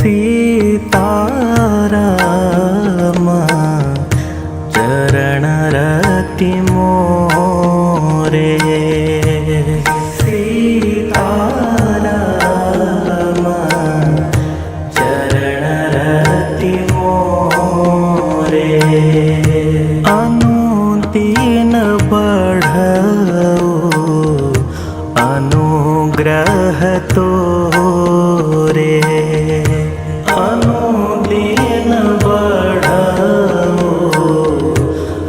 सीताराम चरण रति मोरे। सीताराम चरण रति मोरे। अनुदीन बढ़ऊ अनुग्रह तोरे। अनुदीन बढ़ऊ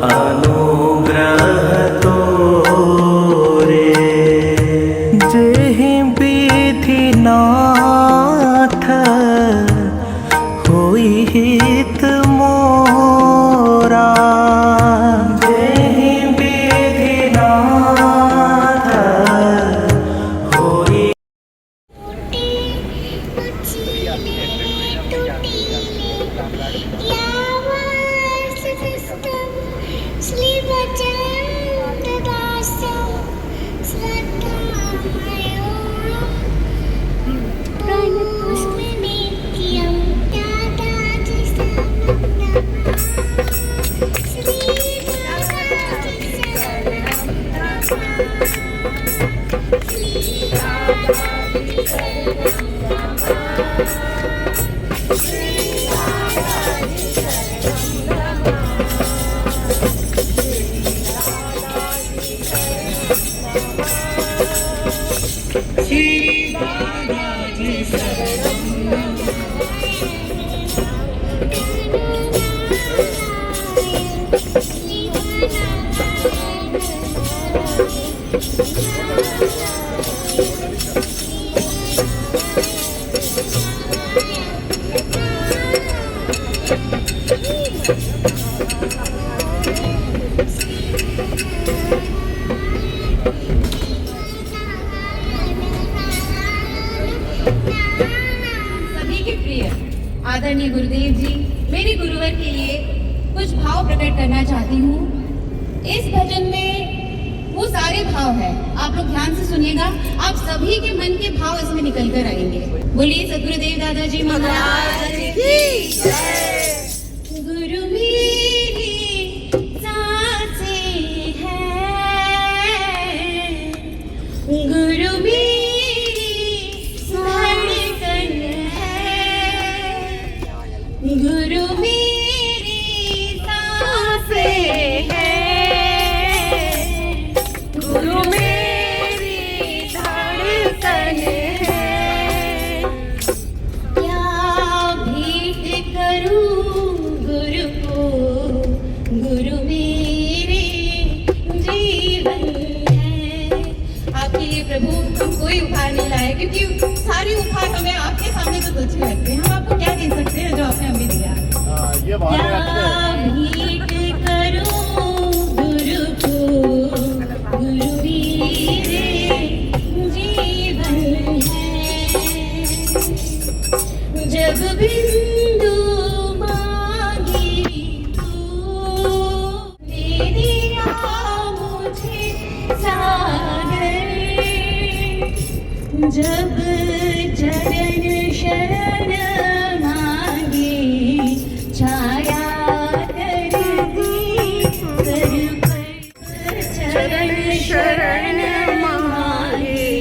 अनुग्रह तोरे। जेहि विधि नाथ होई हित मोरा। जेहि विधि नाथ होई। सभी के प्रिय आदरणीय गुरुदेव जी, मेरे गुरुवर के लिए कुछ भाव प्रकट करना चाहती हूँ। इस भजन में वो सारे भाव है, आप लोग ध्यान से सुनिएगा, आप सभी के मन के भाव इसमें निकल कर आएंगे। बोलिए सतगुरुदेव दादाजी महाराज की जय। गुरु मेरी सांसें हैं, गुरु मेरी धड़कन है, गुरु मेरी सांसें हैं, गुरु मेरी धड़कन है। क्या भेंट करूं गुरु को, गुरु मेरे जीवन है। आपके लिए प्रभु हम कोई उपहार नहीं लाए, क्योंकि सारे उपहार हमें आपके सामने तो तुच्छ लगते हैं। हम आपको क्या दे सकते हैं जो आपने हमें दिया। क्या भेंट करूं गुरु को, गुरु मेरे जीवन है। जब बिंदु मांगी तू, दे दिया मुझे सागर। जब चरण शरण मांगे, छाया कर दी सर पर। चरण शरण मांगे,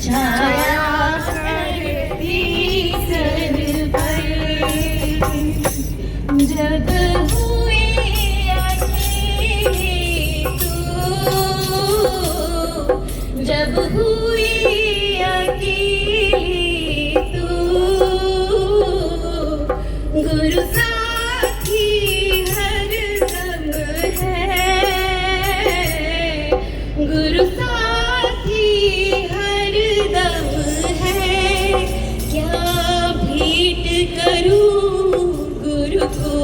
छाया कर दी सर पर। जब हुए अकेले तू, जब हुए अकेले तू, गुरु साथी हरदम है, गुरु साथी हरदम है। क्या भेंट करूं गुरु को,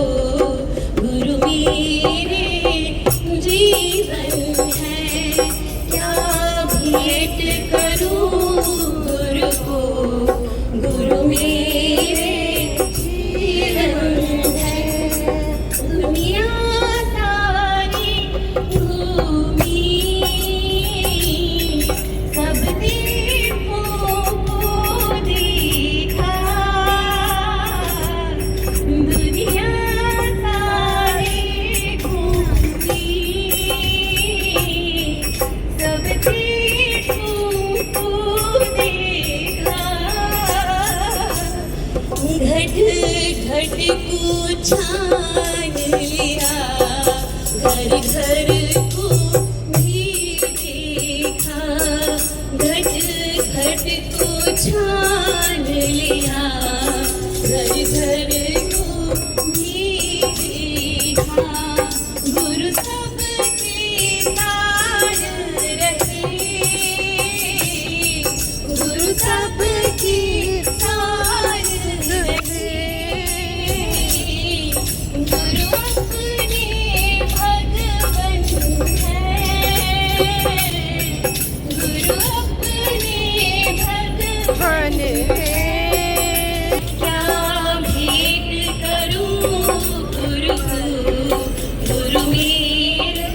घट घट को छान लिया, घर घर को भी देखा, घट घट को छान लिया, घर घर को भी देखा। गुरु सबके साथ रहे, गुरु सबके साथ रहे, गुरु अपने भगवन है, गुरु अपने भगवन है। क्या भेंट करूं गुरु को, गुरु मेरे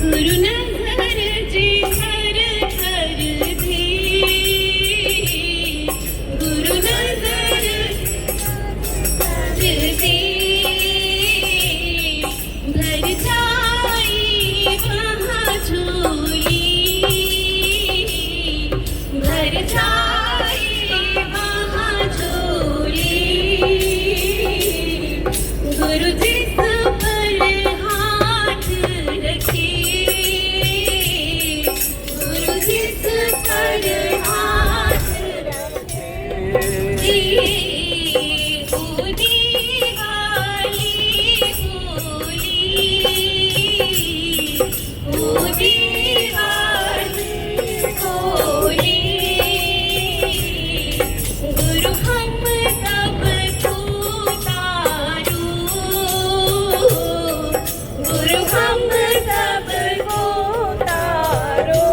गुरु नजर जिधर कर दे, गुरु नजर दे, भर जाए वहाँ झोली, भर जाए वहाँ झोली। गुरु जिस पर हाथ रखे, गुरु जिस पर हाथ रखे, वो दीवाली बोली, वो दीवाली बोली। गुरु हम सबको तारो, गुरु हम सबको तारो,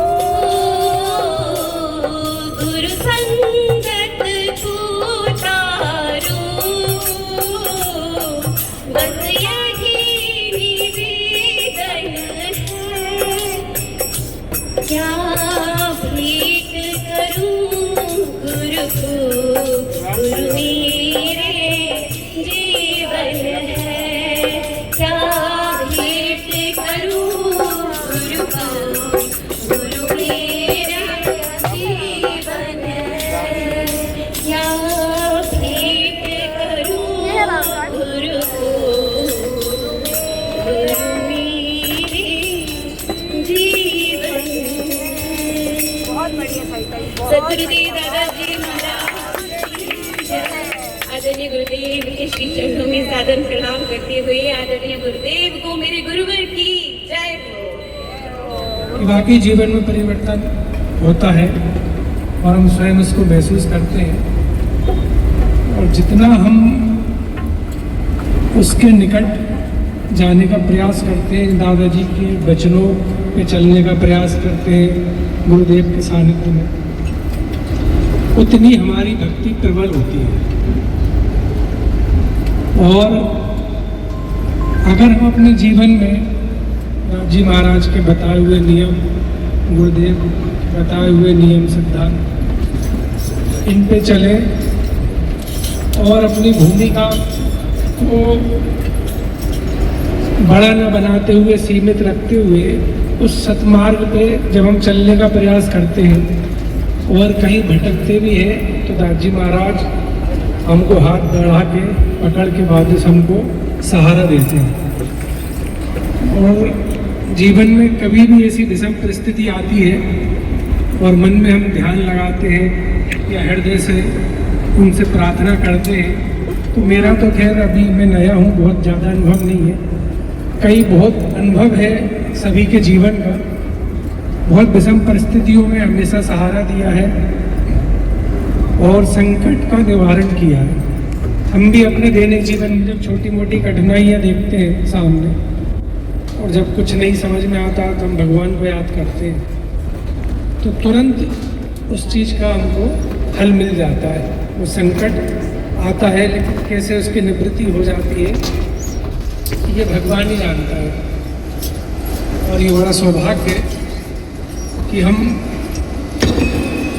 गुरु संगत को तारो, बस यही निवेदन है। क्या भेंट करूं गुरु को, गुरु मेरे जीवन है। क्या भेंट करूं गुरु को, गुरु मेरा जीवन है। क्या भेंट करूं गुरु को, गुरु मेरे जीवन है। सतगुरुदेव दादाजी महाराज आदरणीय गुरुदेव के श्री चरणों में सादर प्रणाम करते हुए आदरणीय गुरुदेव को मेरे गुरुवर की जय हो। वाकई जीवन में परिवर्तन होता है और हम स्वयं उसको महसूस करते हैं, और जितना हम उसके निकट जाने का प्रयास करते हैं, दादाजी के वचनों पे चलने का प्रयास करते हैं गुरुदेव के सानिध्य में, उतनी हमारी भक्ति प्रबल होती है। और अगर हम अपने जीवन में जी महाराज के बताए हुए नियम, गुरुदेव बताए हुए नियम सिद्धांत इन पे चले और अपनी भूमिका को बड़ा न बनाते हुए, सीमित रखते हुए उस सतमार्ग पे जब हम चलने का प्रयास करते हैं और कहीं भटकते भी हैं तो दादाजी महाराज हमको हाथ बढ़ा के पकड़ के वापस हमको सहारा देते हैं। और जीवन में कभी भी ऐसी विषम परिस्थिति आती है और मन में हम ध्यान लगाते हैं या हृदय से उनसे प्रार्थना करते हैं, तो मेरा तो खैर अभी मैं नया हूँ, बहुत ज़्यादा अनुभव नहीं है, कई बहुत अनुभव है सभी के जीवन का। बहुत विषम परिस्थितियों में हमेशा सहारा दिया है और संकट का निवारण किया है। हम भी अपने दैनिक जीवन में जब छोटी मोटी कठिनाइयाँ देखते हैं सामने और जब कुछ नहीं समझ में आता तो हम भगवान को याद करते हैं, तो तुरंत उस चीज़ का हमको हल मिल जाता है। वो संकट आता है लेकिन कैसे उसकी निवृत्ति हो जाती है ये भगवान ही जानता है। और ये बड़ा सौभाग्य है कि हम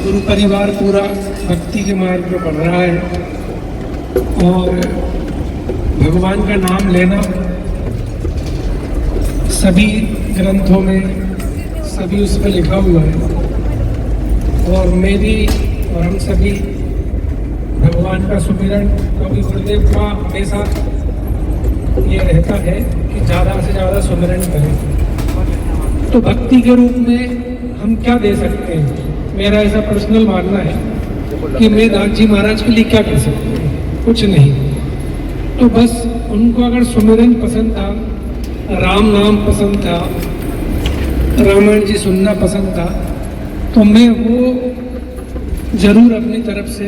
गुरु परिवार पूरा भक्ति के मार्ग पर बढ़ रहा है और भगवान का नाम लेना सभी ग्रंथों में, सभी उस पर लिखा हुआ है। और मैं भी और हम सभी भगवान का सुमिरन, क्योंकि गुरुदेव का हमेशा ये रहता है कि ज़्यादा से ज़्यादा सुमिरन करें। तो भक्ति के रूप में हम क्या दे सकते हैं? मेरा ऐसा पर्सनल मानना है कि मैं दास जी महाराज के लिए क्या कर सकते हैं? कुछ नहीं। तो बस उनको अगर सुमिरन पसंद था, राम नाम पसंद था, रामायण जी सुनना पसंद था, तो मैं वो जरूर अपनी तरफ से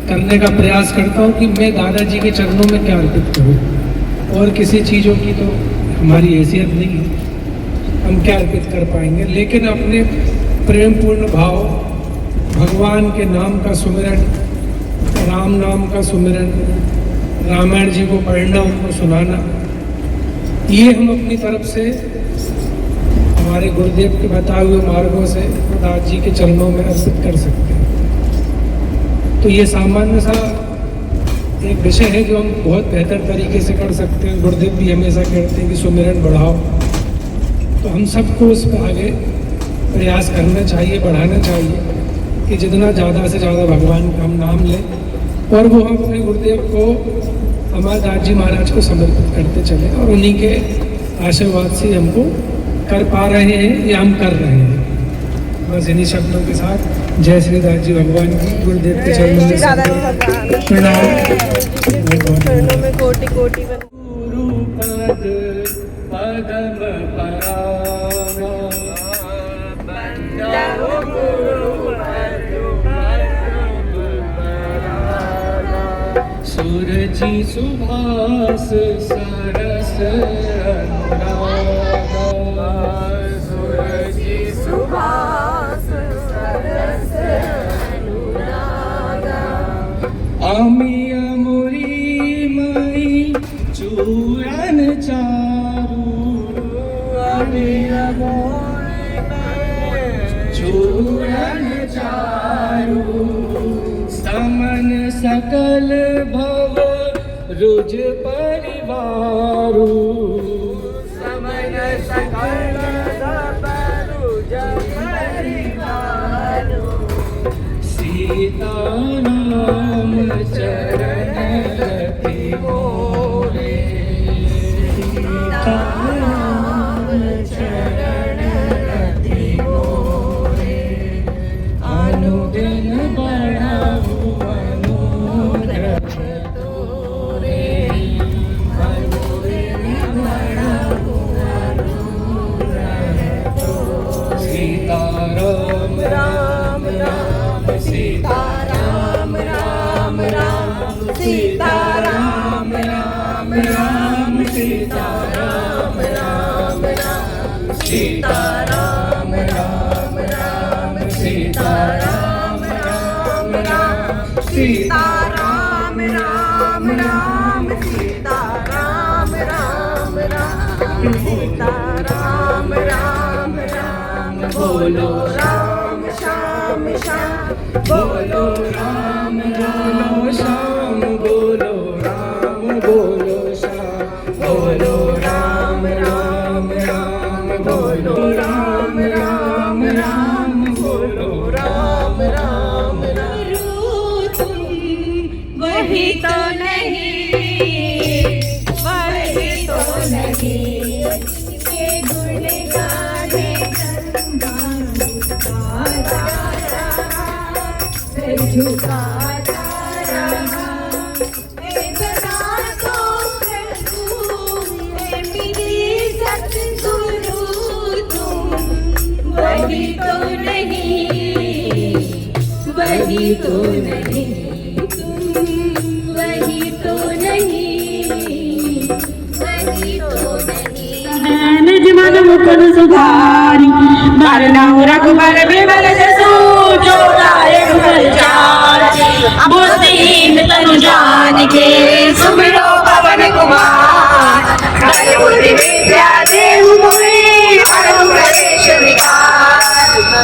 करने का प्रयास करता हूँ कि मैं दादाजी के चरणों में क्या अर्पित करूँ। और किसी चीज़ों की तो हमारी हैसियत नहीं है, हम क्या अर्पित कर पाएंगे, लेकिन अपने प्रेमपूर्ण भाव, भगवान के नाम का सुमिरन, राम नाम का सुमिरन, रामायण जी को पढ़ना, उनको सुनाना, ये हम अपनी तरफ से हमारे गुरुदेव के बताए हुए मार्गों से दास जी के चरणों में अर्पित कर सकते हैं। तो ये सामान्य सा एक विषय है जो हम बहुत बेहतर तरीके से कर सकते हैं। गुरुदेव भी हमेशा कहते हैं कि सुमिरन बढ़ाओ, तो हम सबको उस पर आगे प्रयास करना चाहिए, बढ़ाना चाहिए कि जितना ज़्यादा से ज़्यादा भगवान का हम नाम लें और वो हम अपने गुरुदेव को, हमारे दास जी महाराज को समर्पित करते चले और उन्हीं के आशीर्वाद से हमको कर पा रहे हैं या हम कर रहे हैं। बस इन्हीं शब्दों के साथ जय श्री दास जी भगवान की, गुरुदेव के चरणों में प्रणाम। चरणों में कोटि कोटि सूरजी सुभाष सरस सूरजी सुभाष सरस अनुरागा आमी अमुरी मई चूरन चारू, आमी अमुरी मई चूरन चारू, समन सकल भव रुज परिवारू, समन सकल भव रुज परिवारू, सीता राम चरण रति मोरे, सीता राम चरण रति मोरे, अनुदिन बढ़ाऊ अनुग्रह तोरे, अनुदिन बढ़ाऊ अनुग्रह तोरे, सीता राम राम राम, सीता राम राम राम, सीता राम राम राम, सीता राम राम राम, सीता राम राम राम, सीता राम राम राम, सीता राम राम राम, सीता राम राम राम, सीता राम राम राम, बोलो राम श्याम श्याम, बोलो राम बोलो श्याम, बोलो राम, बोलो श्याम, बोलो राम राम राम, बोलो राम राम राम, बोलो राम राम राम। तुम वही तो नहीं, वही तो नहीं, के गुण गाने झुकाता रहा, एकता तो प्रभु मेरी सतगुरु तुम, वही तो नहीं, वही तो नहीं, तुम वही तो नहीं, वही तो नहीं। निज मन मुकुर सुधारी, मरनाहु रघुबर बिमल जसु, जो दायक फलचारि, बुद्धिहीन तनु जानिके, सुमिरो पवन कुमार, हरि बुद्धि विद्या देहु मोहि, हरहु कलेश विकार,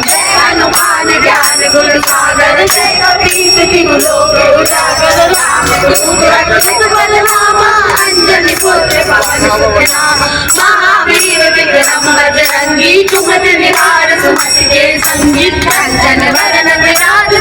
जय हनुमान ज्ञान गुण सागर, जय कपीस तिहु लोक उजागर, राम दूत अतुलित बलधामा, अंजनी पुत्र पवन सुत नामा, महावीर विक्रम बजरंगी, कुमति निवार सुमति के संगी, कंचन वरण विराज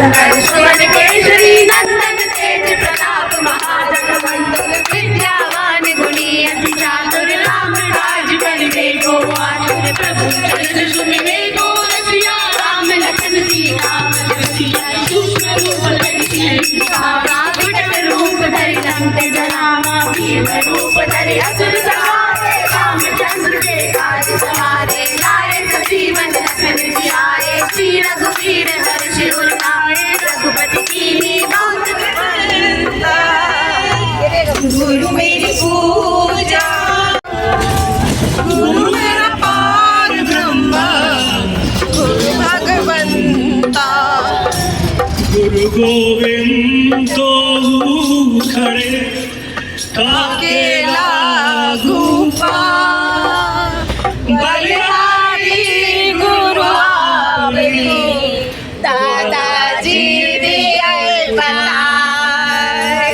हर्षवन केशरी नंदन तेज प्रताप महाजगवंदन विद्यावान गुणी अति चातुर राम काज करिबे को आतुर प्रभु चरण सुमिरे को रसिया राम लखन सीता मन रसिया सूक्ष्म रूप धरि सिया विकट रूप धरि लंक जरावा भीम रूप धरि असुर संहारे रामचंद्र के काज सवारे लाए सजीवन लखन जियाए श्री रघुवीर हर्ष उर लाए रघुपति कीन्ही बहुत कृपा गुरु मेरी पूजा गुरु मेरा पार ब्रह्मा गुरु भगवंता गुरु गोविंद खड़े अकेला गोपाल बलिहारी गुरु आपने दादाजी दिए बताए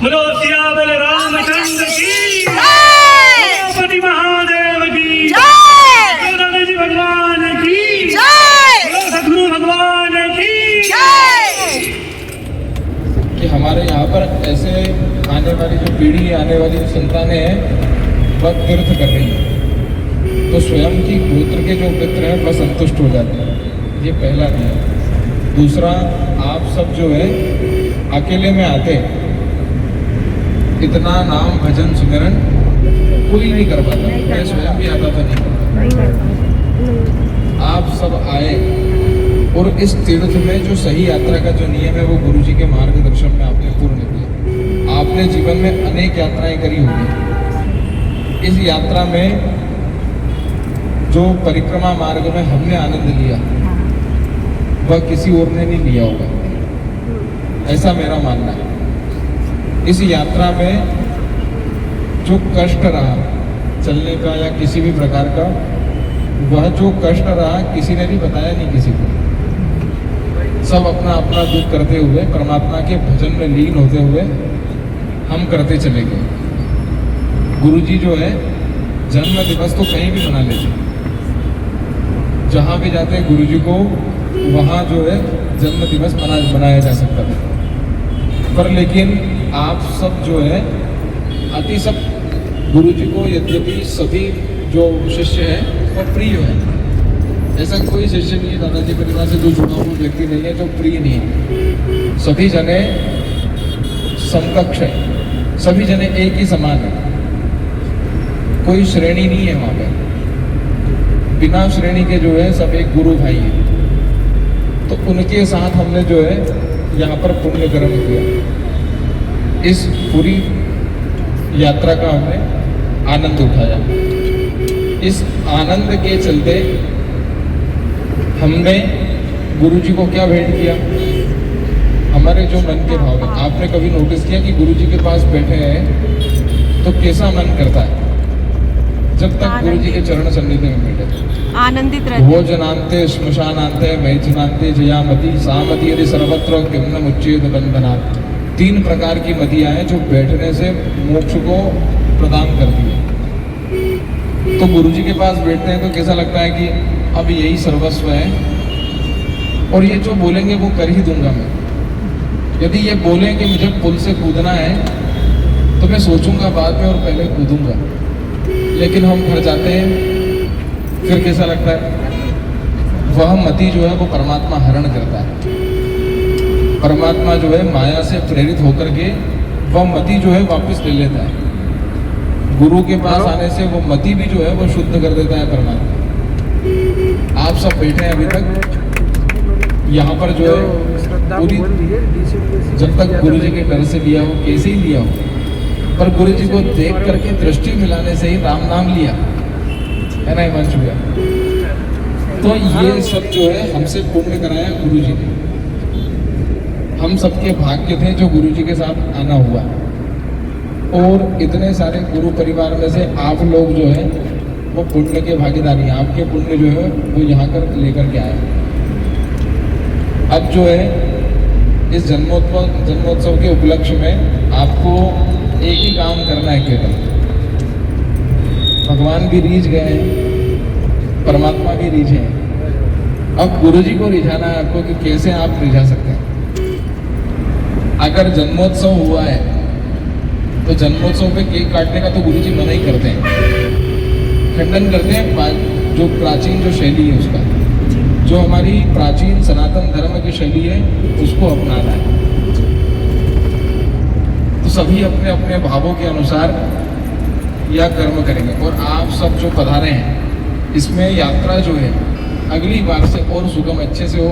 मनोसिया बल रामचंद्र की पति महादेव की जी भगवान की सदगुरु भगवान की कि हमारे यहाँ पर ऐसे आने वाली जो पीढ़ी आने वाली जो संतानें हैं वह तीर्थ कर रही है तो स्वयं की गोत्र के जो मित्र हैं वह संतुष्ट हो जाते हैं। ये पहला नियम। दूसरा, आप सब जो है अकेले में आते इतना नाम भजन सुमिरन कोई नहीं कर पाता, मैं स्वयं भी आता था नहीं। आप सब आए और इस तीर्थ में जो सही यात्रा का जो नियम है वो गुरु जी के मार्गदर्शन में आपने पूर्ण किया। आपने जीवन में अनेक यात्राएं करी होंगी। इस यात्रा में जो परिक्रमा मार्ग में हमने आनंद लिया वह किसी और ने नहीं लिया होगा, ऐसा मेरा मानना है। इस यात्रा में जो कष्ट रहा चलने का या किसी भी प्रकार का, वह जो कष्ट रहा किसी ने नहीं बताया, नहीं किसी को। सब अपना अपना दुख करते हुए परमात्मा के भजन में लीन होते हुए हम करते चले गए। गुरु जी जो है जन्म दिवस तो कहीं भी मना लेते, जहाँ भी जाते गुरु जी को वहाँ जो है जन्म दिवस मनाया जा सकता था। पर लेकिन आप सब जो है अति सब गुरु जी को, यद्यपि सभी जो शिष्य है वह प्रिय है। ऐसा कोई शिष्य नहीं है दादाजी परिवार से जो जुड़ा हुआ व्यक्ति नहीं है जो प्रिय नहीं है। सभी जने समकक्ष है, सभी जने एक ही समान है, कोई श्रेणी नहीं है वहाँ पे। बिना श्रेणी के जो है सब एक गुरु भाई है। तो उनके साथ हमने जो है यहाँ पर पुण्य कर्म किया। इस पूरी यात्रा का हमने आनंद उठाया। इस आनंद के चलते हमने गुरु जी को क्या भेंट किया, हमारे जो मन के भाव है। आपने कभी नोटिस किया कि गुरु जी के पास बैठे हैं तो कैसा मन करता है जब तक गुरु जी के चरण सन्निधि में बैठे? आनंदित रहते। वो जनांते श्मशानांते मैथुनांते जयामती सामती यदि सर्वत्र किम्न मुच्चेद बंधनात्। 3 प्रकार की मतियाँ हैं जो बैठने से मोक्ष को प्रदान करती है। तो गुरु जी के पास बैठते हैं तो कैसा लगता है कि अब यही सर्वस्व है और ये जो बोलेंगे वो कर ही दूंगा मैं। यदि ये बोलें कि मुझे पुल से कूदना है तो मैं सोचूंगा बाद में और पहले कूदूंगा। लेकिन हम घर जाते हैं फिर कैसा लगता है, वह मति जो है वो परमात्मा हरण करता है। परमात्मा जो है माया से प्रेरित होकर के वह मति जो है वापस ले लेता है। गुरु के पास आने से वो मति भी जो है वो शुद्ध कर देता है परमात्मा। आप सब बैठे हैं अभी तक यहाँ पर जो है पूरी, जब तक गुरु जी के डर से लिया हो, कैसे ही लिया हो, पर गुरु जी को देख करके दृष्टि मिलाने से ही राम नाम लिया है ना, हिमांश भैया। तो ये सब जो है हमसे पुण्य कराया गुरु जी ने। हम सबके भाग्य थे जो गुरु जी के साथ आना हुआ। और इतने सारे गुरु परिवार में से आप लोग जो है वो पुण्य के भागीदारी हैं। आपके पुण्य जो है वो यहाँ कर लेकर के आए। अब जो है इस जन्मोत्सव के उपलक्ष्य में आपको एक ही काम करना है केवल। भगवान भी रीझ गए हैं, परमात्मा भी रीझे हैं। अब गुरुजी को रिझाना है आपको कि कैसे आप रिझा सकते हैं। अगर जन्मोत्सव हुआ है तो जन्मोत्सव पे केक काटने का तो गुरुजी मना ही करते हैं, खंडन करते हैं जो प्राचीन जो शैली है उसका, जो हमारी प्राचीन सनातन धर्म की शैली है उसको अपनाना है। तो सभी अपने अपने भावों के अनुसार यह कर्म करेंगे। और आप सब जो पधारे हैं इसमें यात्रा जो है अगली बार से और सुगम अच्छे से हो,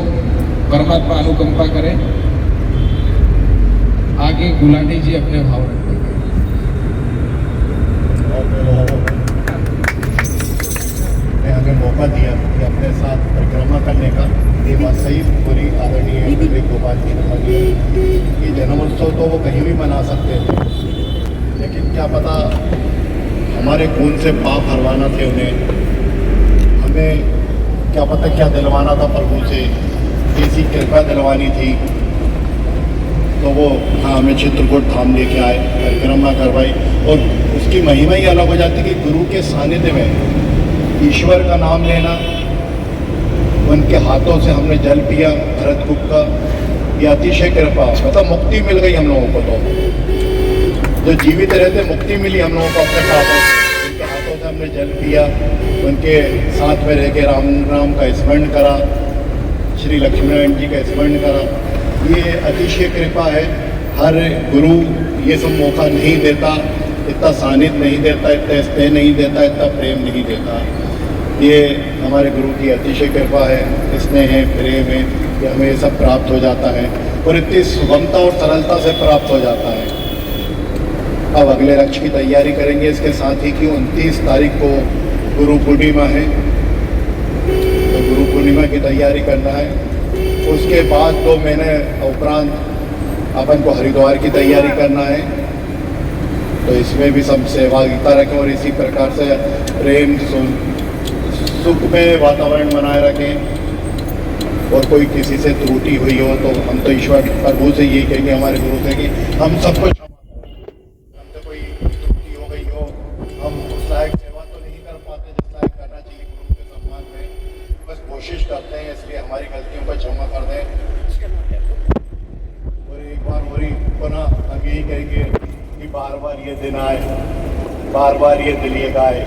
परमात्मा अनुकंपा करें। आगे गुलाटी जी अपने भाव रखेंगे। ने हमें मौका दिया कि अपने साथ परिक्रमा करने का, ये बात सही पूरी आदरणीय विवेक गोपाल जी ने कही कि जन्मोत्सव तो वो कहीं भी मना सकते थे, लेकिन क्या पता हमारे खून से पाप हरवाना थे उन्हें, हमें क्या पता क्या दिलवाना था प्रभु से, कैसी कृपा दिलवानी थी। तो वो हमें चित्रकूट धाम लेके आए, परिक्रमा करवाई, और उसकी महिमा ही अलग हो जाती कि गुरु के सानिध्य में ईश्वर का नाम लेना, उनके हाथों से हमने जल पिया भरतकुप का, ये अतिशय कृपा, मतलब मुक्ति मिल गई हम लोगों को। तो जो जीवित रहते मुक्ति मिली हम लोगों को अपने पापों से, उनके हाथों से हमने जल पिया, उनके साथ में रह के राम नाम का स्मरण करा, श्री लक्ष्मीनारायण जी का स्मरण करा। ये अतिशय कृपा है। हर गुरु ये सब मौका नहीं देता, इतना सानिध्य नहीं देता, इतना स्नेह नहीं देता, इतना प्रेम नहीं देता। ये हमारे गुरु की अतिशय कृपा है, स्नेह है, प्रेम है कि हमें ये सब प्राप्त हो जाता है और इतनी सुगमता और सरलता से प्राप्त हो जाता है। अब अगले लक्ष्य की तैयारी करेंगे। इसके साथ ही कि 29 तारीख को गुरु पूर्णिमा है, तो गुरु पूर्णिमा की तैयारी करना है। उसके बाद 2 महीने उपरांत अपन को हरिद्वार की तैयारी करना है, तो इसमें भी सब सहभागिता रखें और इसी प्रकार से प्रेम सुख में वातावरण बनाए रखें। और कोई किसी से त्रुटि हुई हो तो हम तो ईश्वर प्रभु से यही कहेंगे, हमारे गुरु से, कि हम सबको क्षमा करें। हमसे कोई त्रुटि हो गई हो, हम उस लायक सेवा तो नहीं कर पाते जिस लायक करना चाहिए गुरु के सम्मान में, बस कोशिश करते हैं, इसलिए हमारी गलतियों को क्षमा कर दें। और एक बार और पुनः हम यही कहेंगे कि बार बार ये दिन आए, बार बार ये दिल ये गाए,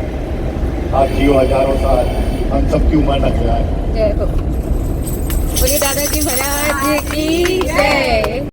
आप जियो हजारों साल, हम सबकी उम्र न जाए। जय हो। बोलिए दादाजी महाराज की जय।